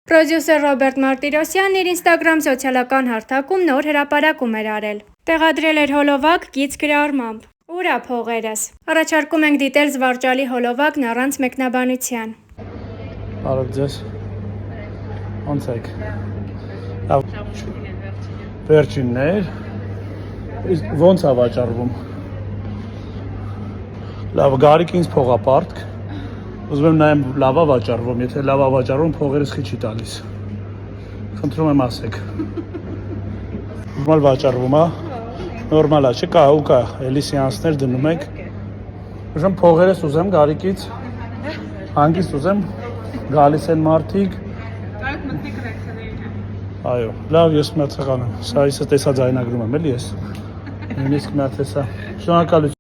Պրոդյուսեր Ռոբերտ Մարտիրոսյանն իր Instagram սոցիալական հարթակում նոր հրապարակում էր արել։ Տեղադրել էր հոլովակ գիծ գրառմամբ. «Ուր ա փողերս»։ Առաջարկում ենք դիտել զվարճալի հոլովակն առանց մեկնաբանության։ Բարև ձեզ։ Ոնց եք։ Վերջինն էր։ Ոնց ա վաճառվում։ Լավ, գարիկ ինձ փողապարտք։ Ուզում եմ նայեմ լավ ա վաճառվում, եթե լավ ա վաճառվում, փողերս քիչ չի տալիս։ Խնդրում եմ ասեք։ Նորմալ վաճառվում ա։ Նորմալ ա, չկա, ու կա, էլի սեանսներ դնում եք։ Ուզում փողերս ուզեմ գարիկից։ Հանգիստ ուզեմ, գալիս են մարդիկ։ Կարոք մտնեք ռեքսաներին։ Այո, լավ, ես մի հատ ցեղան եմ։ Սա իսը տեսա ձայնագրում եմ, էլի ես։ Նույնիսկ մի հատ տեսա։ Շնորհակալություն։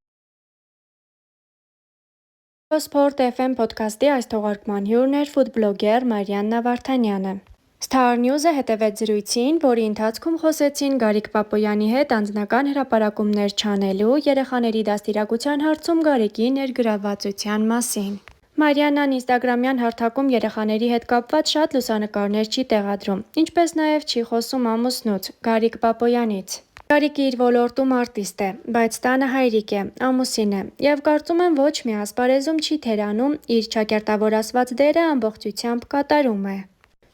Sport FM podcast-ի այս թողարկման հյուրն էր ֆուդբլոգեր Մարիաննա Վարդանյանը։ Star News-ը հետևեց զրույցին, որի ընթացքում խոսեցին Գարիկ Պապոյանի հետ անձնական հրապարակումներ չանելու, երեխաների դաստիարակության հարցում Գարիկի ներգրավվածության մասին։ Մարիաննան ինստագրամյան հարթակում երեխաների հետ կապված շատ լուսանկարներ չի տեղադրում, ինչպես նաև չի խոսում ամուսնուց՝ Գարիկ Պապոյանից։ Գարիկը իր ոլորտում արտիստ է, բայց տանը հայրիկ է, ամուսին է, եւ կարծում եմ ոչ մի ասպարեզում չի թերանում իր ճակերտավոր ասված դերը ամբողջությամբ կատարում է։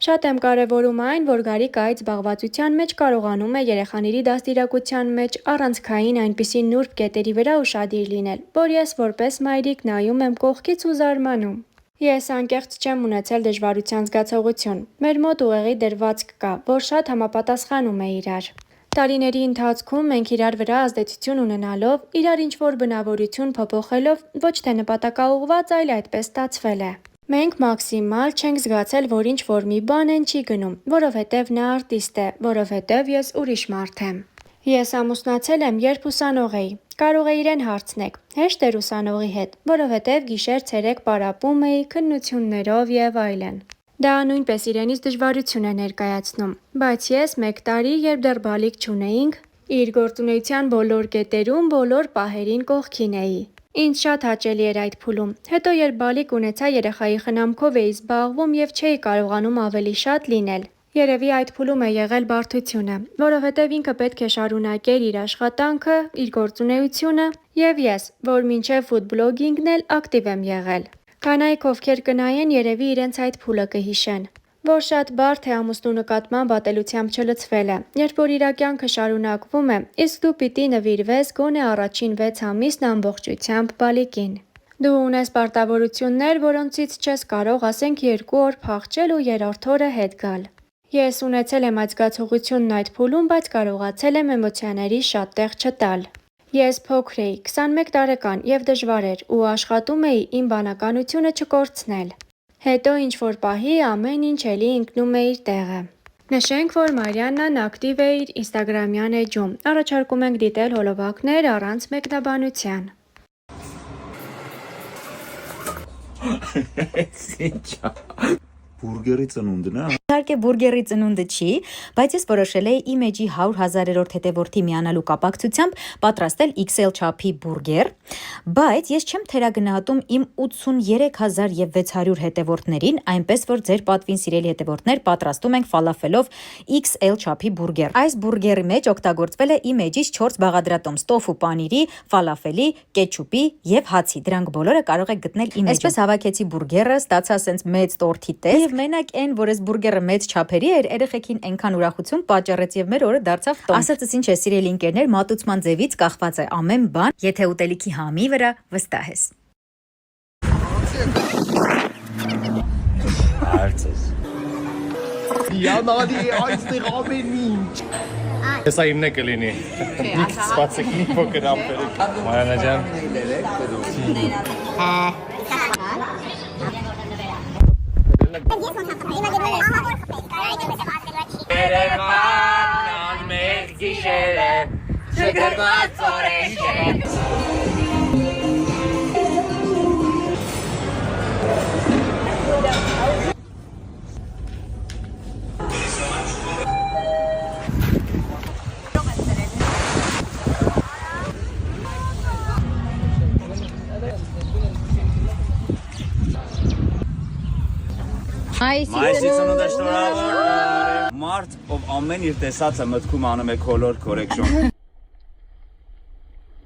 Շատ եմ կարևորում այն, որ Գարիկը այդ զբաղվածության մեջ կարողանում է երեխաների դաստիարակության մեջ առանցքային այնպիսի նուրբ կետերի վրա ուշադիր լինել, որ ես որպես մայրիկ նայում եմ կողքից ու զարմանում։ Ես անկեղծ չեմ ունեցել դժվարության զգացողություն։ Մեր մոտ ուղեղի դրվածք կա, որ շատ համապատասխանում է իրար։ Տարիների ընթացքում մենք իրար վրա ազդեցություն ունենալով, իրար ինչ-որ բնավորություն փոփոխելով, ոչ թե նպատակաուղղված, այլ այդպես ստացվել է։ Մենք մաքսիմալ չենք զգացել, որ ինչ-որ մի բան են չի գնում, որովհետև նա արտիստ է, որովհետև ես ուրիշ մարդ եմ։ Ես ամուսնացել եմ, երբ ուսանող էի։ Կարող է իրեն հարցնեք, հեշտ էր ուսանողի հետ, որովհետև գիշեր-ցերեկ պարապում էի քննություններով եւ այլն։ Դա նույնպես իրենից դժվարություն է ներկայացնում, բայց ես 1 տարի, երբ դեռ բալիկ չունեինք, իր գործունեության բոլոր կետերում, բոլոր պահերին կողքին էի։ Ինձ շատ հաճելի էր այդ փուլում։ Հետո երբ բալիկ ունեցա, երեխայի խնամքով էի զբաղվում եւ չէի կարողանում ավելի շատ լինել։ Երևի այդ փուլում է եղել բարդությունը, որովհետև ինքը պետք է շարունակեր իր աշխատանքը, իր գործունեությունը եւ ես, որ մինչեւ ֆուդբլոգինգն էլ ակտիվ եմ եղել։ Կանայք, ովքեր կնայեն, երևի իրենց այդ փուլը կհիշեն, որ շատ բարդ է ամուսնու նկատմամբ ատելությամբ չլցվելը, երբ որ իր կյանքը շարունակվում է, իսկ դու պիտի նվիրվես գոնե առաջին 6 ամիսն ամբողջությամբ բալիկին։ Դու ունես պարտավորություններ, որոնցից չես կարող, ասենք 2 օր փախչել ու երրորդ օրը հետ գալ։ Ես ունեցել եմ այդ զգացողությունն այդ փուլում, բայց կարողացել եմ էմոցիաների շատ տեղ չտալ։ Ես փոքր էի, 21 տարեկան եւ դժվար էր ու աշխատում էի իմ բանականությունը չկորցնել։ Հետո ինչ-որ պահի ամեն ինչ էլի ընկնում է իր տեղը։ Նշենք, որ Մարիաննան ակտիվ է իր ինստագրամյան էջում։ Առաջարկում ենք դիտել հոլովակներ առանց մեկնաբանության։ Բուրգերի ծնունդն է։ Իհարկե բուրգերի ծնունդը չի, բայց ես որոշել էի իմ էջի 100,000-րդ հետևորդի միանալու կապակցությամբ պատրաստել XL չափի բուրգեր, բայց ես չեմ թերագնահատում իմ 83,600 հետևորդներին, այնպես որ ձեր պատվին սիրելի հետևորդներ պատրաստում ենք ֆալաֆելով XL չափի բուրգեր։ Այս բուրգերի մեջ օգտագործվել է իմ էջից 4 բաղադրատոմս տոֆու պանիրի, ֆալաֆելի, կետչուպի եւ հացի։ Դրանք բոլորը կարող եք գտնել իմ էջում։ Այսպես հավաքեցի բուրգերը, ստացա սենց մեծ տորթի տեսք։ Մենակ այն, որ այս բուրգերը մեծ չափերի էր, երեխեքին այնքան ուրախություն պատճառեց եւ մեր օրը դարձավ տոն։ Ասածս ինչ է, սիրելի ընկերներ, մատուցման ձևից կախված է ամեն բան, եթե ուտելիքի համի վրա վստահ ես։ Արծես։ Յանալի այստեղ ամեն ինչ։ Հեսա իմն է կլինի։ Մի սպացեք մի փոքր ամպերեք։ Մարիաննա ջան։ Երևան մեր գիշերը, չգրված օրեշերը։ Մայիսի ծնունդը շնորհավոր մարդ, ով ամեն իր տեսածը մտքում անում է color correction։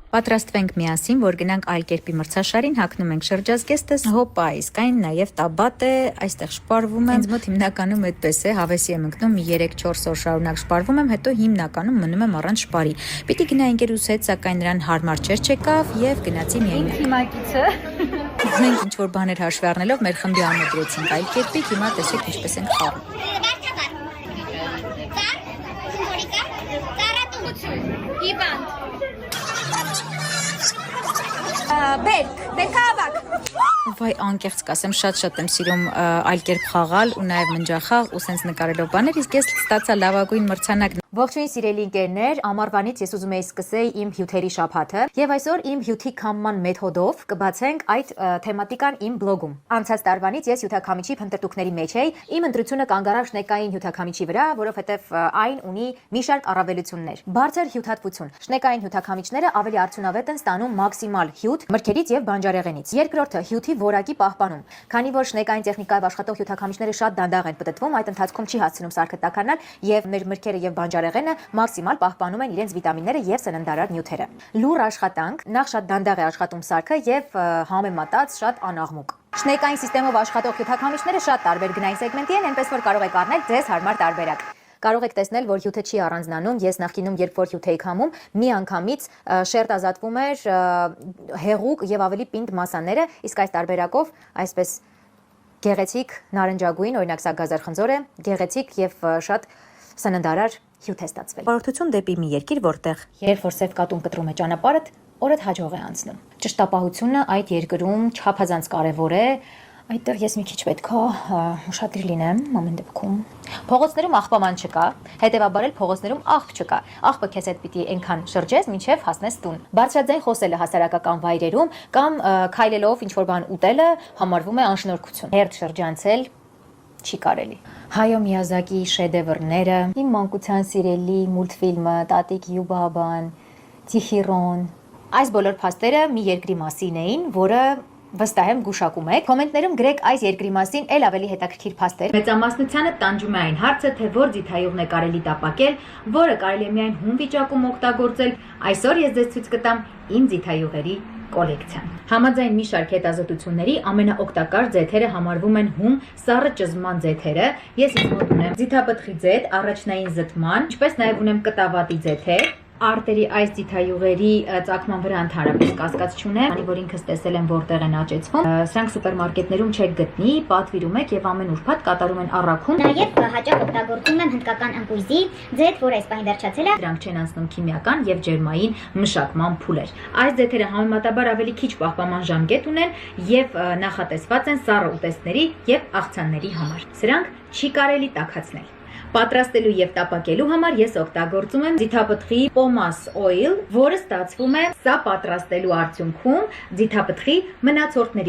Պատրաստվենք միասին, որ գնանք այլ կերպի մրցաշարին, հագնում ենք շրջազգեստս, հոպա, իսկ այն նաև տաբատ է, այստեղ շպարվում եմ, ինձ մոտ հիմնականում այդպես է, հավեսի եմ ընկնում, 3-4 օր շարունակ շպարվում եմ, հետո հիմնականում մնում եմ առանց շպարի։ Պիտի գնա ընկերուս հետ, սակայն նրան հարմար չեկավ եւ գնացի միայն։ Հիմակիցը։ Մենք ինչ որ բաներ հաշվի առնելով մեր խմբի անմոդրեցինք այլ կերպի, հիմա տեսեք ինչպես ենք խաղում։ Վայ անկեղծ կասեմ, շատ եմ սիրում այլ կերպ խաղալ ու նաև մնջախաղ ու սենց նկարելով բաներ, իսկ ես ստացա լավագույն մրցանակն։ Ողջույն սիրելի ընկերներ, ամառվանից ես ուզում եի սկսել իմ հյութերի շաբաթը եւ այսօր իմ հյութի քամման մեթոդով կբացենք այդ թեմատիկան իմ բլոգում։ Անցած տարվանից ես հյութաքամիչի փնտրտուքների մեջ էի, իմ ընտրությունը կանգ առավ շնեկային հյութաքամիչի վրա, որովհետեւ այն ունի մի շարք առավելություններ։ Բարձր հյութատվություն։ Շնեկային հյութաքամիչները ավելի արդյունավետ են ստանում մաքսիմալ հյութ մրգերից եւ բանջարեղենից։ Երկրորդը հյութի որակի պահպանում։ Քանի որ շնեկային տեխնիկայով աշխատող հյութաքամիչները շատ դանդաղ են պտտվում, այդ ընթացքում չի հասցնում սարքը տաքանալ եւ մեր մրգերը եւ բանջարեղենը մաքսիմալ պահպանում են իրենց վիտամինները եւ սննդարար նյութերը։ Լուր աշխատանք, նախ շատ դանդաղ է աշխատում սարքը եւ համեմատած շատ անաղմուկ։ Շնեկային համակարգով աշխատող հյութաքամիչները շատ տարբեր գնային սեգմենտի են, այնպես որ կարող եք առնել ձեզ հարմար տարբերակ։ Կարող եք տեսնել, որ հյութը չի առանձնանում, ես նախկինում երբ որ հյութ էի քամում, մի անգամից շերտ ազատվում էր հեղուկ եւ ավելի պինդ մասաները, իսկ այս տարբերակով այսպես գեղեցիկ նարնջագույն, օրինակ սա գազար խնձոր է, գեղեցիկ եւ շատ սննդարար հյութ է ստացվել։ Բարօրություն դեպի մի երկիր, որտեղ երբ որ սև կատուն կտրում է ճանապարհդ, օրդ հաջող է անցնում։ Ճշտապահությունը այդ երկրում չափազանց կարևոր է։ Այդտեղ ես մի քիչ պետք է ուշադիր լինեմ ամեն դեպքում։ Փողոցներում աղբաման չկա, հետևաբար էլ փողոցներում աղբ չկա։ Աղբը քեզ հետ պիտի այնքան շրջես, մինչև հասնես տուն։ Բարձրաձայն խոսելը հասարակական վայրերում կամ քայլելով ինչ-որ բան ուտելը համարվում է անշնորհքություն։ Հերթ շրջանցել չի կարելի։ Հայո Միազակի շեդևրները, իմ մանկության սիրելի մուլտֆիլմը Տատիկ Յուբաբան, Տիխիրոն, այս բոլոր փաստերը մի երկրի մասին էին, որը վստահ եմ գուշակում եք։ Կոմենտներում գրեք այս երկրի մասին էլ ավելի հետաքրքիր փաստեր։ Մեծամասնությանը տանջում է այն հարցը, թե որ ձիթայուղն է կարելի տապակել, որը կարելի է միայն հում վիճակում օգտագործել։ Այսօր ես ձեզ ցույց կտամ իմ ձիթայուղերի կոլեկցիան։ Համաձայն մի շարք հետազոտությունների ամենաօգտակար ձեթերը համարվում են հում սառը ճզման ձեթերը։ Ես ինձ մոտ ունեմ ձիթապտղի ձեթ, առաջնային զտման, ինչպես նաև ունեմ կտավատի ձեթեր։ Արտերի այս ձիթայուղերի ծագման վրա ընդհանրապես կասկած չունեմ, քանի որ ինքս տեսել եմ որտեղ են աճեցվում։ Սրանք սուպերմարկետներում չեք գտնի, պատվիրում եք եւ ամեն ուրբաթ կատարում են առաքում։ Նաեւ հաճախ օգտագործում եմ հնդկական ըմպույզի ձեթ, որ այս պահին վերջացել է։ Դրանք չեն անցնում քիմիական եւ ջերմային մշակման փուլեր։ Այս ձեթերը համեմատաբար ավելի քիչ պահպանման ժամկետ ունեն եւ նախատեսված են սառը ուտեստների եւ աղցանների համար։ Սրանք չի կարելի տաքացնել։ Պատրաստելու եւ տապակելու համար ես օգտագործում եմ ձիթապտղի Pomace Oil, որը ստացվում է սա պատրաստելու արդյունքում ձիթապտղի մնացորդների